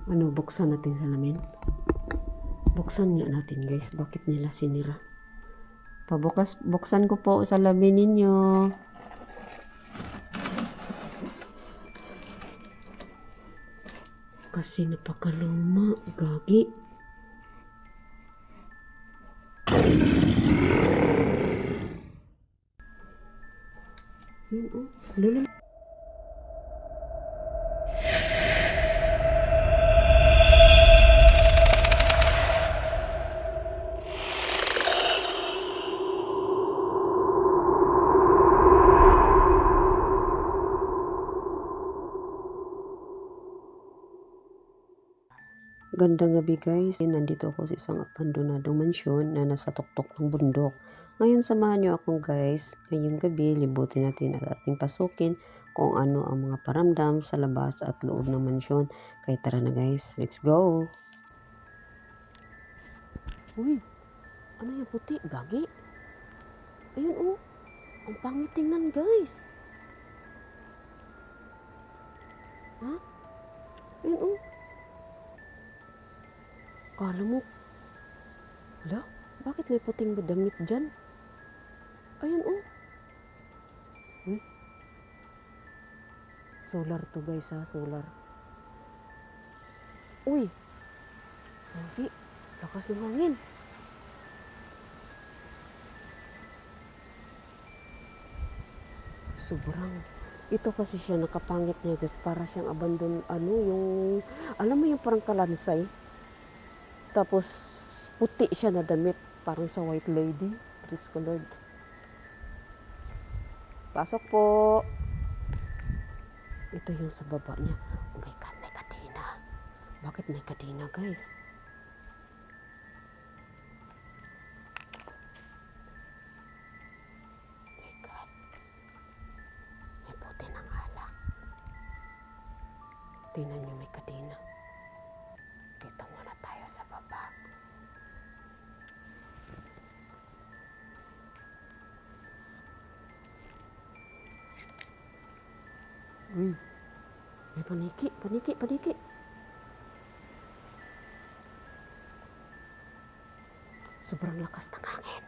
Ano, buksan natin salamin. Buksan nga natin guys. Bakit nila sinira? Buksan ko po salamin ninyo. Kasi napakaluma, gagi. Yun oh, lulu. Gandang gabi guys, nandito ako sa isang abandonadong mansyon na nasa tuktok ng bundok. Ngayon samahan niyo akong guys, ngayong gabi libutin natin at ating pasukin kung ano ang mga paramdam sa labas at loob ng mansyon. Kaya tara na guys, let's go! Uy, ano yung puti? Gagi? Ayun oh, ang pangit tingnan guys. Ha? Ayun oh. Kala mo, la, bakit may puting damit dyan? Ayun oh. Uy. Solar to guys ha, solar. Uy. Hindi, lakas ng hangin. Sobrang. Ito kasi siya nakapangit niya guys, para siyang abandon, ano yung, alam mo yung parang kalansay? Tapos puti siya na damit, parang sa white lady, discolored. Pasok po. Ito yung sa baba niya. Oh my God, may kadena. Bakit may kadena guys? My God. May puti ng alak. Tingnan niyo, may kadena. Dito muna tayo sa baba. Uy, may paniki, paniki, paniki. Sobrang lakas ng hangin.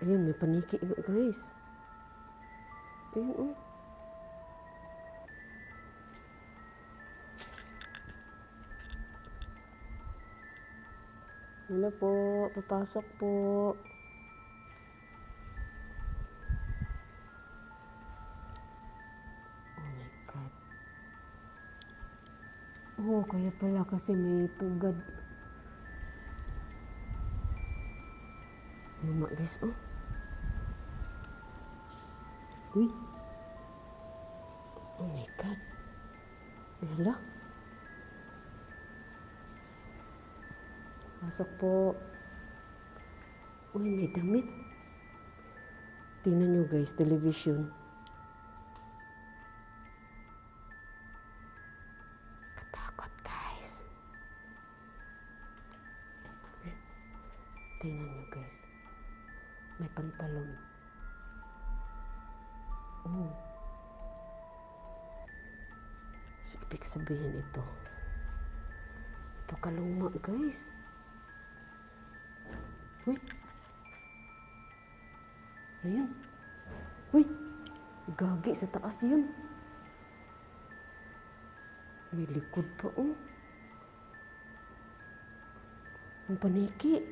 Ayun, may paniki guys. Ayun oh. Hello po, papasok po. Oh my God. Oh, kaya pala kasi may pugad. Mama guys, oh. Uy. Oh my God. Hala. Pasok po. Uy, may damit. Tingnan nyo guys, television. Katakot guys. Tingnan nyo guys. May pantalon. Oh. So, ibig sabihin ito. Pakaluma guys. Uy. Ayan. Uy. Gagi sa taas yun. May likod pa oh. Ang paniki.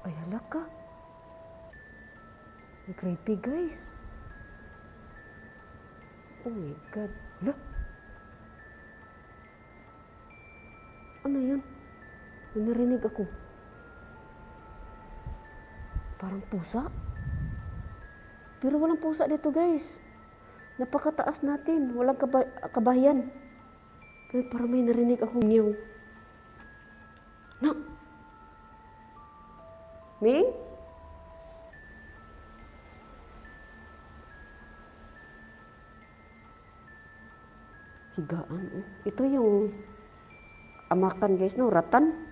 Ay, hala ka. Creepy guys. Oh my God. Hala. Ano yun? May narinig ako. Parang pusa. Pero walang pusa dito guys. Napakataas natin. Walang kabayan. Pero parang may narinig ako. Meow. No. Ming? Higaan. Ito yung amakan guys, no? Ratan.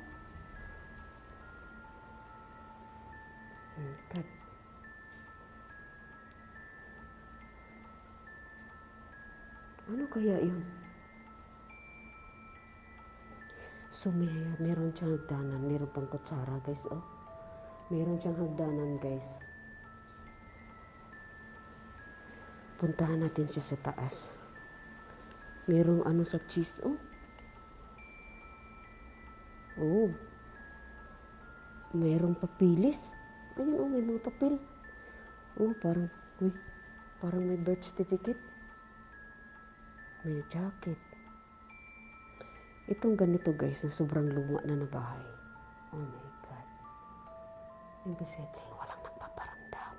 kaya yun? So, meron siyang hagdanan. Meron pang kutsara, guys, oh. Meron siyang hagdanan, guys. Puntahan natin siya sa taas. Merong ano sa cheese, oh. Oh. Merong papilis. Ayun, oh, may mga papel. Oh, parang may birth certificate. May jacket. Itong ganito, guys, na sobrang luma na bahay. Oh my God. Imposible, walang nagpaparamdam.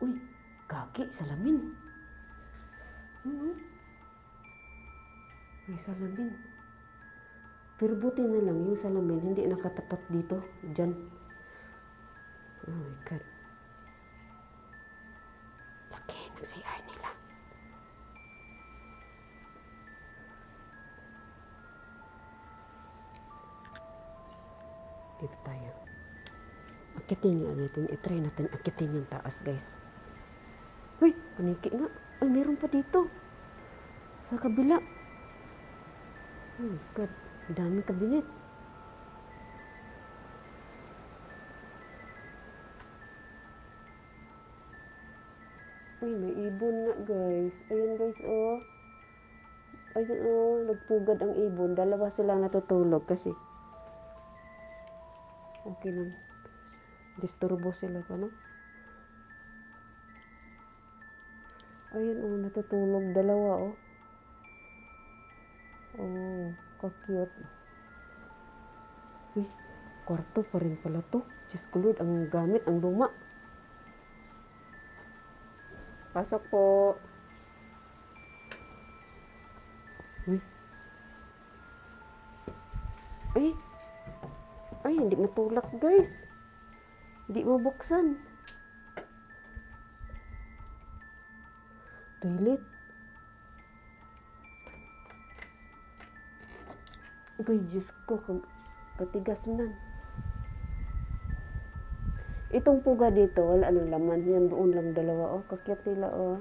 Uy, kaki, salamin. May salamin. Pero buti na lang yung salamin hindi nakatapat dito, dyan. Oh my God. Laki ng CR nila. Dito tayo. Akitin nga natin. I-try natin akitin yung taas, guys. Uy, paniki nga. Ay, meron pa dito. Sa kabila. Oh my God. Daming kabinet. Uy, may ibon nga, guys. Ayun, guys, oh. Ayun, oh. Nagpugad ang ibon. Dalawa silang natutulog kasi okay lang. Disturbo sila ka, no? Ayun, oh. Natutulog. Dalawa, oh. Oh, ka-cute. Uy, kwarto pa rin pala to. Diyos ko Lord, ang gamit, ang luma. Pasok po. Uy. Ay, hindi matulak, guys. Hindi mabuksan. Toilet. Ay, Diyos ko, katigas man. Itong puga dito, wala nang laman. Yan doon lang dalawa, oh. Kakyat nila, oh.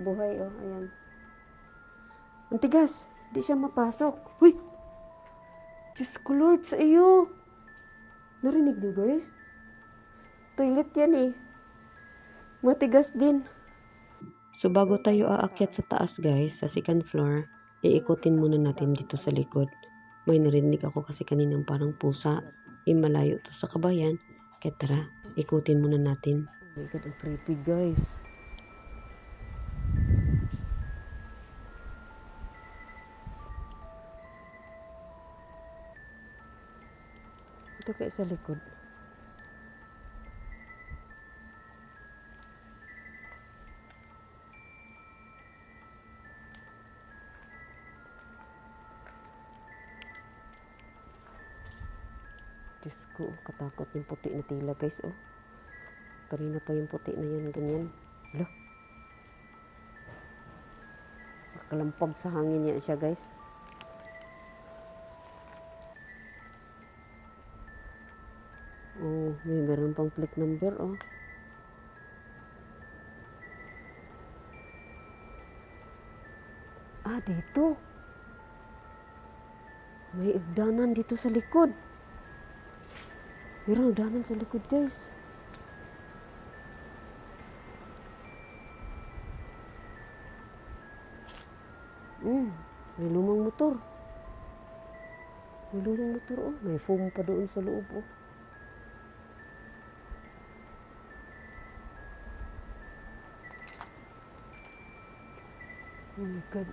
Buhay, oh. Ayan. Ang tigas. Di siya mapasok. Uy! Diyos ko Lord, sa iyo. Narinig niyo, guys? Toilet yan, eh. Matigas din. So, bago tayo aakyat sa taas, guys, sa second floor, iikutin muna natin dito sa likod. May narinig ako kasi kaninang parang pusa. Malayo to sa kabayan. Kaya tara, ikutin muna natin. Oh my God, ang creepy, guys. Ito kayo sa likod. Diyos ko, katakot yung puti na tila, guys, oh. Kanina pa yung puti na yan, ganyan. Hala. Makalampag sa hangin yan siya, guys. Oh, meron pang plate number, oh. Ah, dito. May igdanan dito sa likod. Meron igdanan sa likod, guys. May lumang motor. May lumang motor, oh. May foam pa doon sa loob, oh. Oh my God.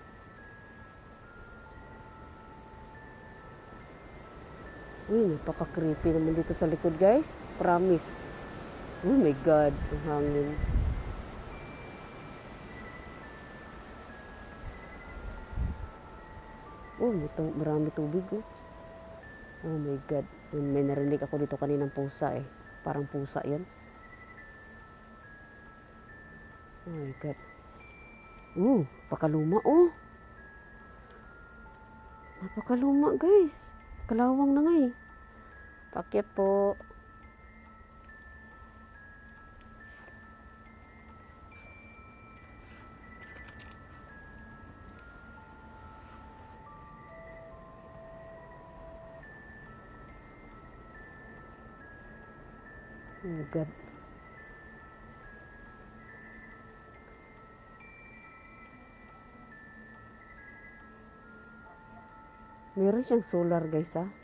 Uy, napaka-creepy naman dito sa likod, guys. Promise. Oh my God, ang hangin. Oh, marami tubig, oh. Oh my God. May narinig ako dito kaninang pusa, eh. Parang pusa yan. Oh my God. Pakaluma, oh. Napakaluma, guys. Kalawang na nga, eh. Pakyat po. Oh my God. Meron siyang solar guys ha. Oh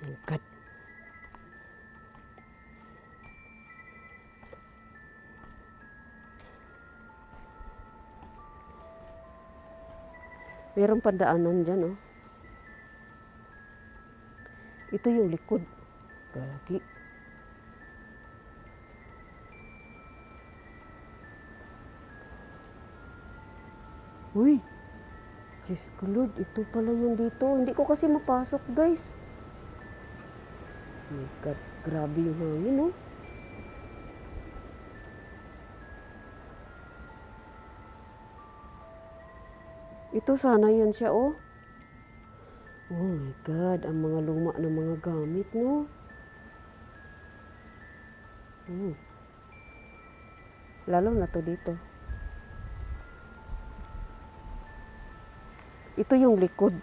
my God. Meron pandaanan dyan oh. Ito yung likod. Gagi. Uy. Diyos ko Lord, ito pala yung dito. Hindi ko kasi mapasok guys. Oh my God, grabe yung hangin oh. Ito sana yun siya oh. Oh my God, ang mga luma ng mga gamit no. Lalo na to dito. Ito yung likod.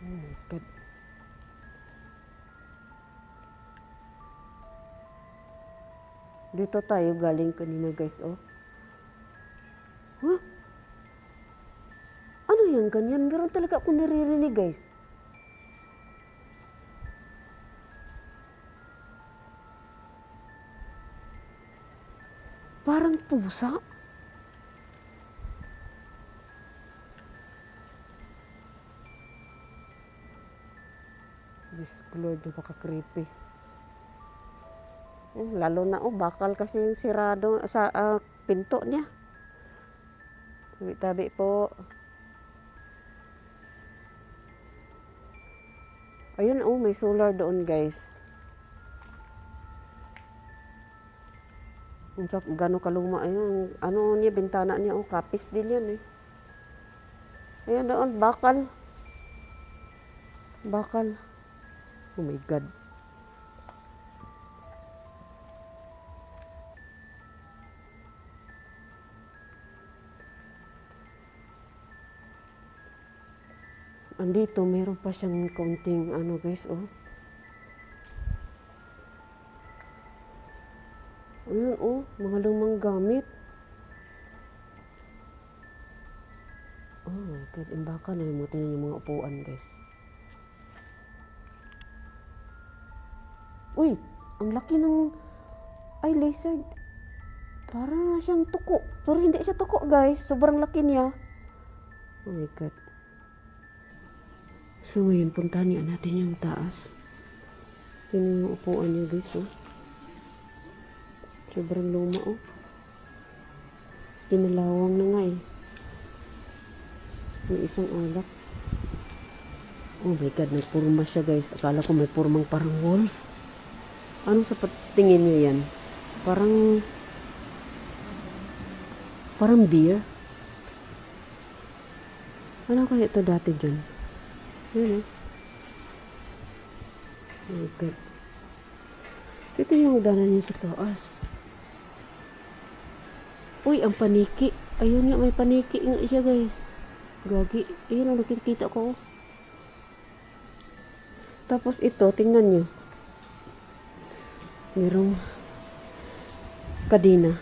Oh my God. Dito tayo galing kanina guys oh. Huh? Ano yan ganyan? Meron talaga akong naririnig guys. Parang pusa. Diyos ko Lord, napaka-creepy. Lalo na bakal kasi yung sirado sa pinto niya. Tabi po. Ayun may solar doon guys. Gano'ng kaluma ayun. Ano niya, bintana niya kapis din yan eh. Ayun doon, bakal. Bakal. Oh my God. Andito, meron pa siyang kaunting guys oh. Ayun mga lumang gamit. Oh my God, imbaka nalimutin na yung mga upuan guys. Uy, ang laki ng lizard. Parang siyang tuko. Pero hindi siya tuko guys, sobrang laki niya. Oh my God. So ngayon, puntahan natin yung taas. Yun yung upuan niya guys oh. Sobrang luma oh. Kinalawang na nga eh. May isang alak. Oh my God, nagpurma siya guys. Akala ko may purmang parang wolf. Anong sa tingin niyo yan? Parang beer. Ano kaya ito dati dyan? Yan oh my God. So ito yung danan niya sa taas. Uy, ang paniki. Ayun nga, may paniki nga siya guys. Gagi. Ayun ang nakikita ko. Tapos ito, tingnan nyo. Merong kadina.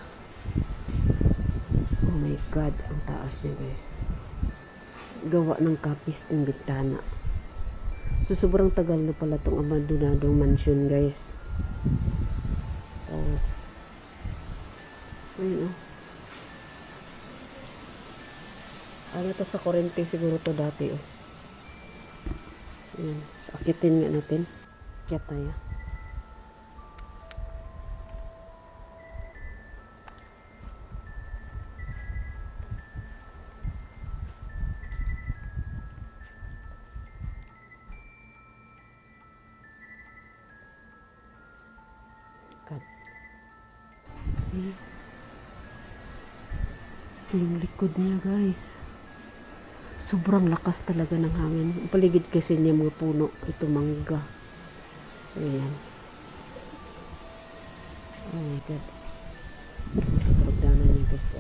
Oh my God, ang taas niya guys. Gawa ng kapis ng bintana. So sobrang tagal na pala itong abandonadong mansion guys. Oh. Ayun oh. Ano to sa kurente siguro to dati oh. Ayan. So akitin nga natin. Kaya tayo. Ito yung likod niya guys. Sobrang lakas talaga ng hangin. Ang paligid kasi niya mga puno. Ito mangga. Ayan. Oh my God. Sa pagdanan niya guys.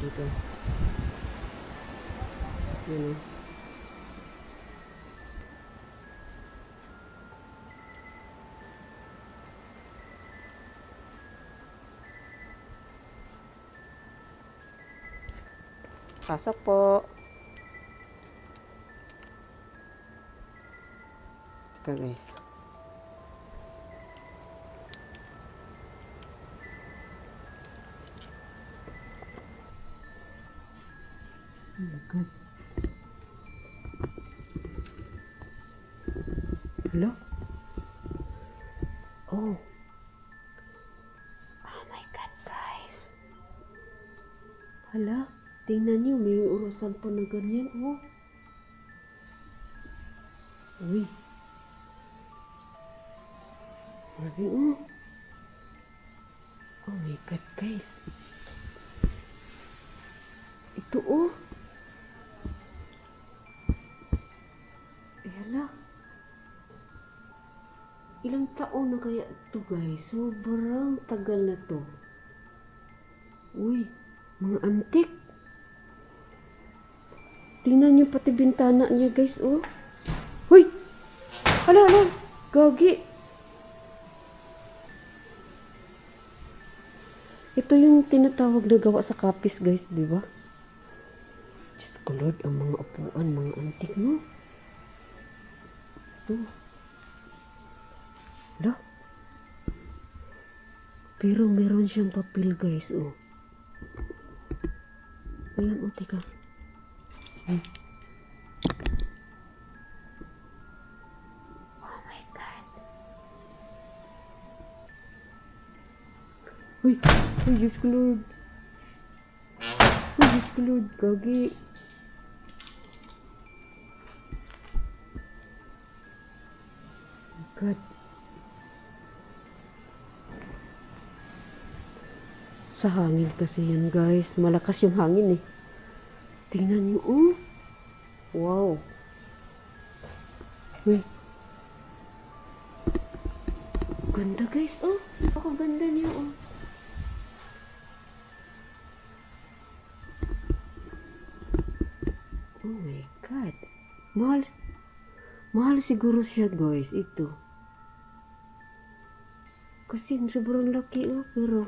dito. Yun o. Pasok po. Ika guys. Oh my God. Hello? Oh. Oh my God, guys. Hala, tingnan niyo, may urusan pa na ganyan, oh. Uy. Grabe, oh. Oh my God, guys. Ito, oh. Hala. Ilang taon na kaya ito, guys? Sobrang tagal na to. Uy, mga antik. Tingnan niyo pati bintana niya, guys, oh. Uy! Hala, hala! Gagi! Ito yung tinatawag na gawa sa kapis, guys, di ba? Diyos ko, Lord, ang mga upuan, mga antik, no? Ito. Hala. Pero meron siyang papel, guys, oh. Ayan, oh, teka. Oh my God. Uy, uy, Diyos ko, Lord. Uy, Diyos ko, Lord, gagi. Oh my God. Sa hangin kasi yan, guys. Malakas yung hangin, eh. Tingnan niyo, oh. Wow. Uy. Ganda, guys, oh. Ako ganda niyo, oh. Oh my God. Mahal. Mahal siguro siya, guys. Ito. Kasi sobrang laki, oh. Pero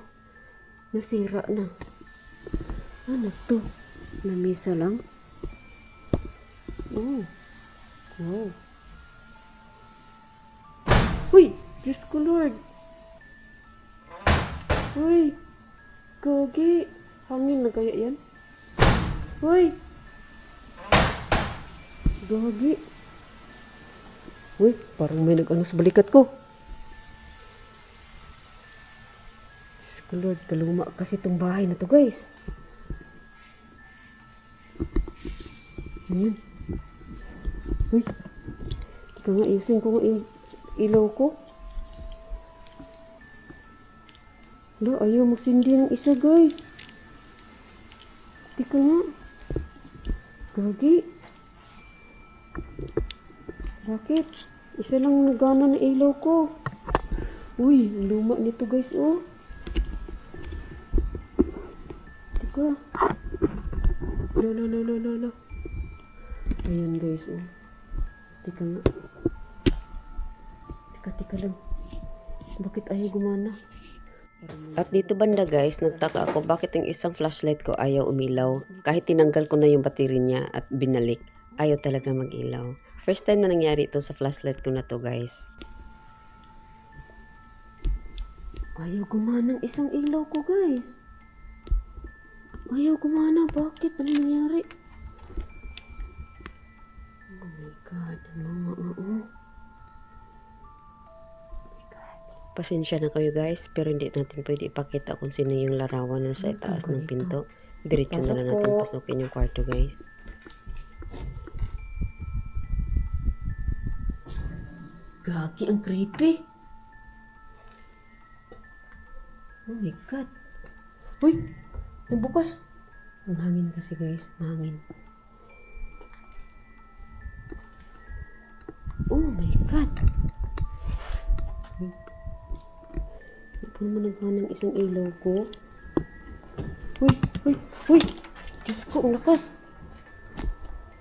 nasira na. Ano to? Lamesa lang? Oh. Wow. Uy! Diyos ko, Lord. Uy! Gagi. Hangin na kaya yan? Uy! Gagi. Uy, parang may nag-ano sa balikat ko. Diyos ko, Lord, kaluma kasi itong bahay na to, guys. Ayan. Uy. Ika nga, ayusin ko nga yung ilaw ko. Hala, ayaw magsindi ng isa, guys. Tika nga. Gagi. Bakit? Isa lang nagana na ilaw ko. Uy, luma nito, guys, oh. Tika. Lala. Ayan, guys, oh. Tika nga. Tika lang. Bakit ayaw gumana? At dito banda, guys, nagtaka ako bakit yung isang flashlight ko ayaw umilaw. Kahit tinanggal ko na yung battery niya at binalik, ayaw talaga mag-ilaw. First time na nangyari ito sa flashlight ko na to, guys. Ayaw gumana ng isang ilaw ko, guys. Ayaw gumana. Bakit? Ano nangyari? Oh my God. Ano? Pasensya na kayo, guys, pero hindi natin pwede ipakita kung sino yung larawan na sa itaas ng pinto. Diretso na lang natin pasukin yung kwarto, guys. Gagi, ang creepy. Oh my God. Uy, nabukas. Ang hangin kasi, guys, mahangin. Oh my God. Hindi pa naman naghahan ng isang ilaw ko. Uy! Diyos ko, ang lakas.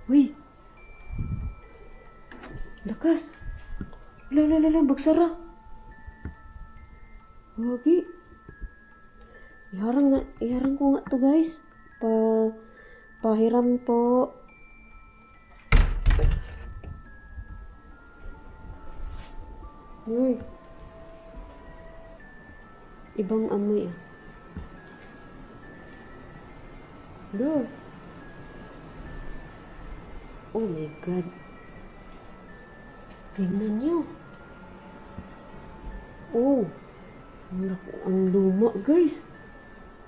Uy. Lakas. Lala, bagsara. Wagi. Iharang ko nga to guys. Pahiram po. Ibang amoy ah. Look. Oh my God. Tingnan nyo. Oh. Ang luma guys.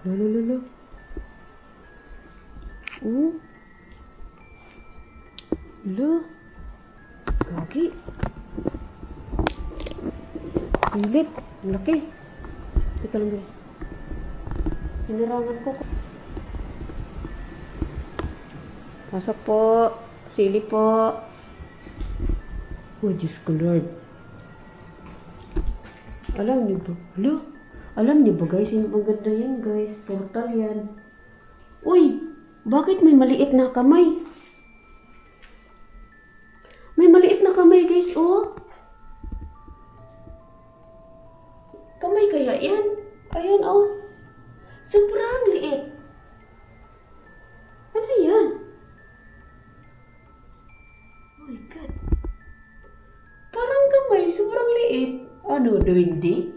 Lala. Oh. Lo. Gagi. Pilit. Ang laki. Ito lang guys. Hinarangan ko. Pasok po. Sili po. Oh, Diyos ko Lord. Alam niyo ba? Alam niyo ba guys? Yung maganda yan guys. Portal yan. Uy! Bakit may maliit na kamay? May maliit na kamay guys, oh. Kamay kaya yan? Ayan, oh. Sobrang liit. Ano yan? Oh my God. Parang kamay, sobrang liit. Ano, doing di?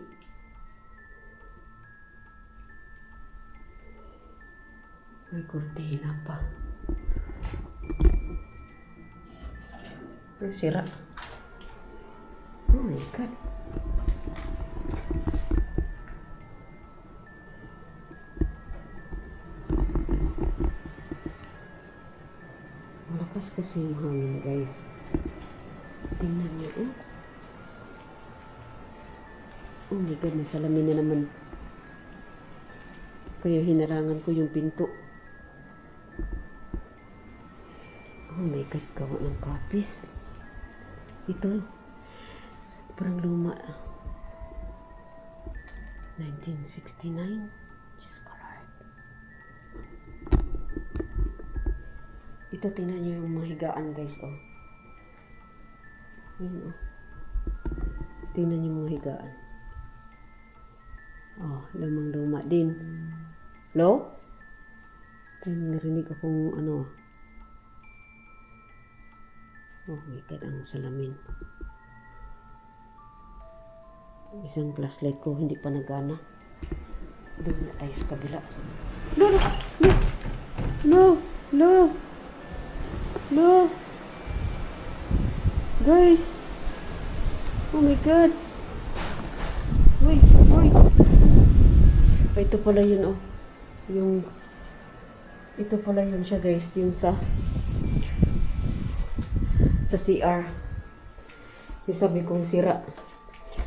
May kurtina pa. Ang sira. Oh my God. Malakas kasi yung hangin guys. Tingnan niyo, oh. Oh my God, may salamin na naman. Kaya hinarangan ko yung pinto. Oh my God, gawa ng kapis. Ito, sobrang luma. 1969. Diyos ko Lord. Ito, tingnan niyo yung mga higaan guys, oh. Ayan, oh. Tingnan niyo yung mga higaan. Oh, lumang-luma din. Hello? Narinig akong ano. Oh my God, ang salamin. Isang flashlight ko, hindi pa nagana. Doon na tayo sa kabila. No! Guys! Oh my God! Uy! Ito pala yun, oh. Ito pala yun siya, guys. Yung sa CR. Yung sabi kong sira.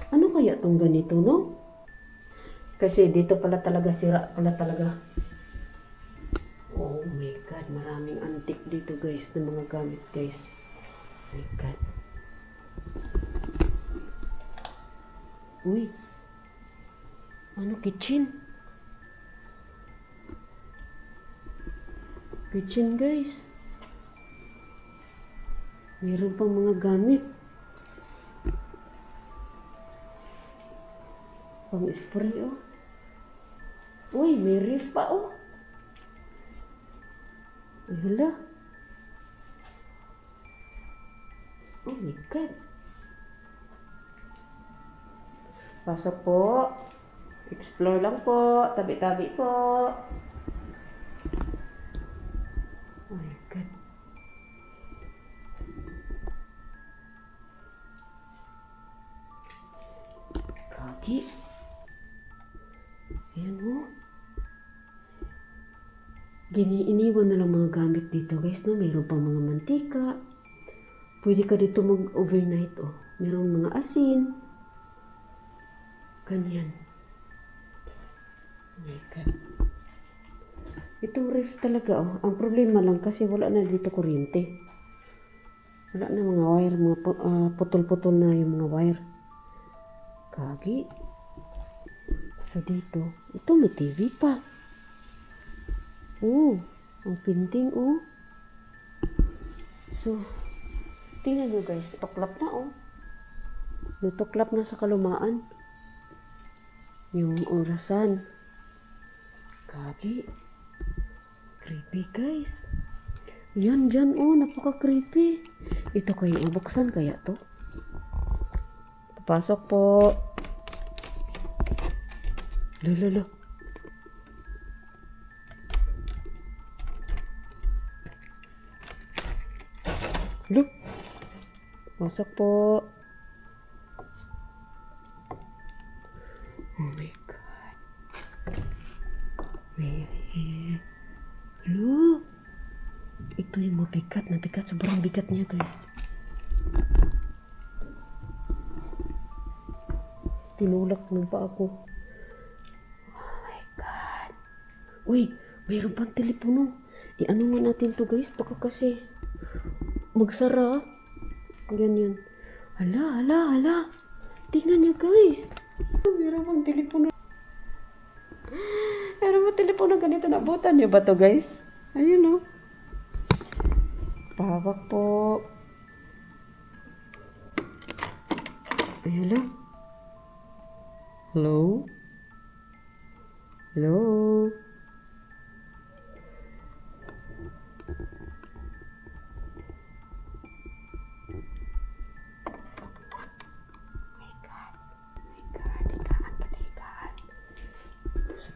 Ano kaya tong ganito, no? Kasi dito pala talaga sira pala talaga. Oh my God. Maraming antique dito, guys. Na mga gamit, guys. Oh my God. Uy. Ano, kitchen? Kitchen, guys. Meron pang mga gamit. Pang spray, oh. Uy, may ref pa, oh. Ay, hala. Oh my God. Pasok po. Explore lang po. Tabi-tabi po. Oh my God. Kaki. Ayan, oh. Iniwan na lang mga gamit dito, guys, no? Mayroon pang mga mantika. Pwede ka dito mag-overnight, oh. Mayroong mga asin. Ganyan. Oh my God. Itong ref talaga, oh. Ang problema lang kasi wala na dito kuryente. Wala na mga wire, mga putol-putol na yung mga wire. Kagi. So dito, ito may TV pa. Oh, Ang pinting, oh. So, tingnan nyo guys, tuklap na, oh. Natuklap na sa kalumaan. Yung orasan. Kagi. Creepy, guys. Yan, dyan, oh. Napaka-creepy. Ito kayo, buksan kaya to? Papasok po. Lolo. Look. Pasok po. Oh my God. Hello. Ito yung mabigat. Nabigat. Sobrang bigat niya, guys. Tinulak ng pa ako. Oh my God. Uy, mayroon pang telepono. I-ano nga natin to, guys. Baka kasi magsara. Ganyan. Hala. Tingnan niyo, guys. Meron pang telepono. Meron pang telepono ganito. Nabutan niyo ba to, guys? Ayun, oh. Pahawak po. Ayun lang. Hello? Hello?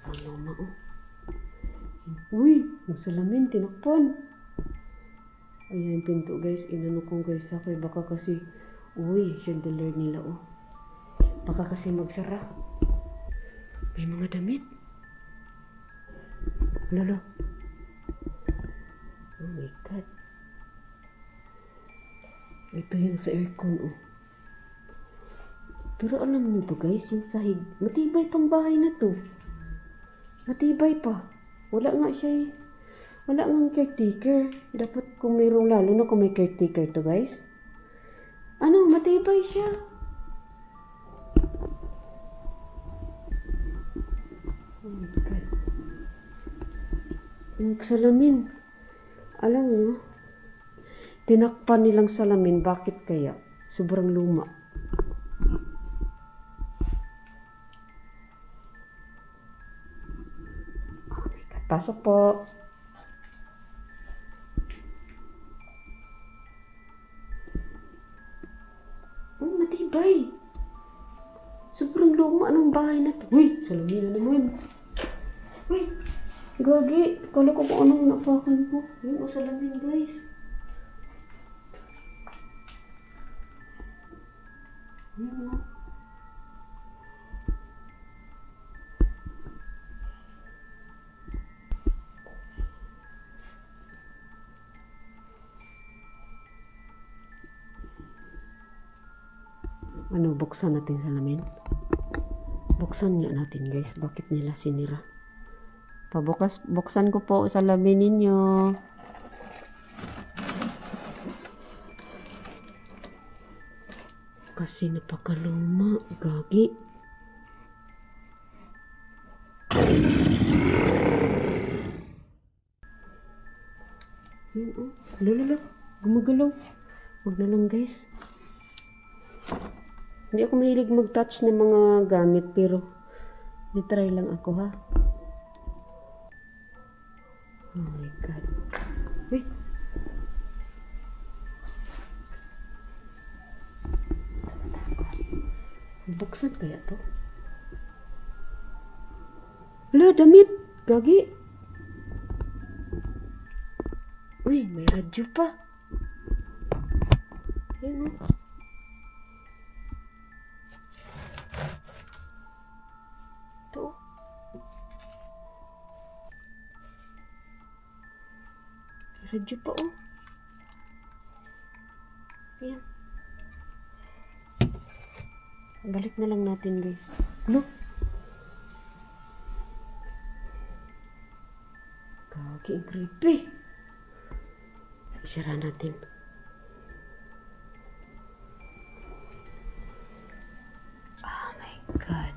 Mama, oh. Uy, ang salamin, tinakpan. Ayan yung pinto, guys. Inano kong guys ako. Baka kasi, uy, chandelier nila, oh. Baka kasi magsara. May mga damit. Lolo. Oh my God. Ito yung sa aircon, oh. Pero alam niyo to, guys, yung sahig. Matibay tong bahay na to. Matibay pa. Wala nga siya eh. Wala nga caretaker. Dapat kung mayroong lalo na kung may caretaker to, guys. Ano, matibay siya. Oh my God. Yung salamin. Alam mo, tinakpan nilang salamin. Bakit kaya? Sobrang luma. Pasok po. Oh, matibay. Sobrang luma ng bahay na to. Uy, salamin na naman. Uy, gagi. Kala ko kung anong napakan po. Yun, o salamin, guys. Yun, o. Ano, buksan natin salamin? Buksan nga natin, guys. Bakit nila sinira? Buksan ko po salamin ninyo. Kasi napakaluma, gagi. Yun, oh. Lalo. Gumagalaw. Huwag na lang, guys. Hindi ako mahilig mag-touch ng mga gamit, pero nitry lang ako, ha. Oh my God. Wait. Buksan kaya to? Wala, damit. Gagi. Uy, may radyo pa. Ayan, oh. Ito. Radyo pa, oh. Ayan. Balik na lang natin, guys. Ano? Gagi, ang creepy. Isara natin. Oh my God.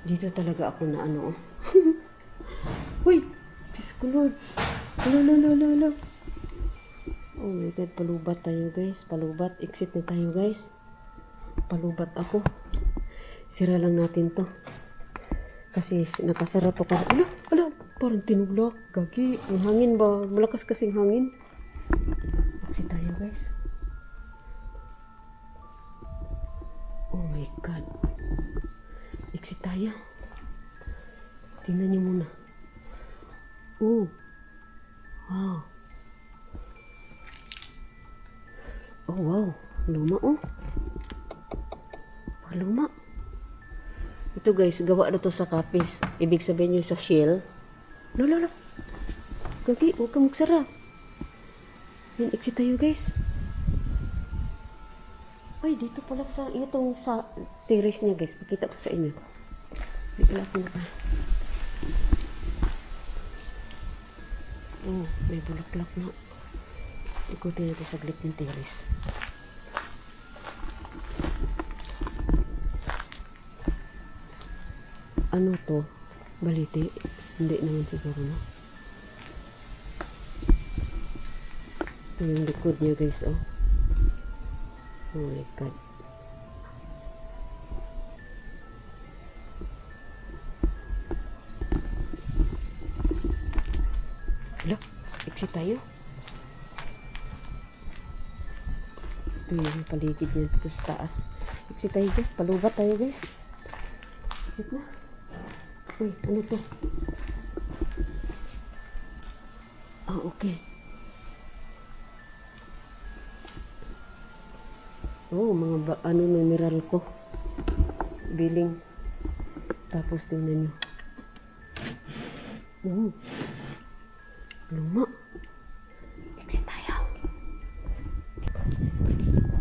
Dito talaga ako na ano. Uy! Diyos ko Lord. Hala. Oh my God, palubat tayo guys. Palubat. Exit na tayo guys. Palubat ako. Sira lang natin to. Kasi nakasara to ka. Ala, parang tinulak. Gagi. Ang hangin ba? Malakas kasing hangin. Exit tayo guys. Oh my God. Exit tayo. Tingnan niyo muna. Oh. Wow. Oh wow. Luma oh. Luma. Ito guys, gawa na to sa kapis. Ibig sabihin yung sa shell. Lala. Gagi, huwag kang magsara. Yan, exit tayo guys. Ay, dito pala sa itong sa terrace niya guys. Pakita ko sa inyo. Hindi pala ako na pa. Oh, may bulaklak na. Ikutin natin saglit yung terrace. Ano to? Baliti? Hindi naman siguro na. Ito yung likod niya guys, oh. Oh my God. Hala, exit tayo. Ito yung paligid niya dito sa taas. Exit tayo guys, palubat tayo guys. Exit na. Uy, ano to? Ah, okay. Oh, mga ano mineral ko. Biling. Tapos tingnan nyo. Oh. Luma. Exit tayo.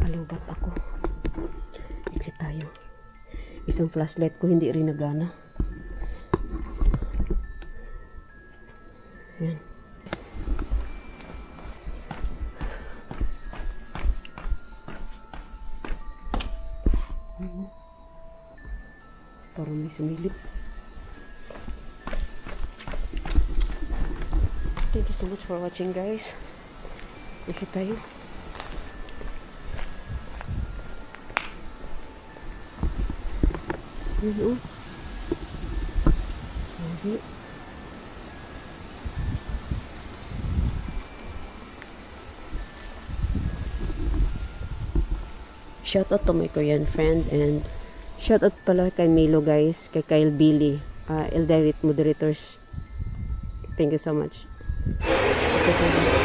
Palubat ako. Exit tayo. Isang flashlight ko hindi rin nagana. Yan. Parang may sumilip. Thank you so much for watching guys. Exit tayo. Yan oh. Okay. Shout out to my Korean friend and shout out pala kay Milo guys, kay Kyle Billy, Eldirate Moderators. Thank you so much. Okay.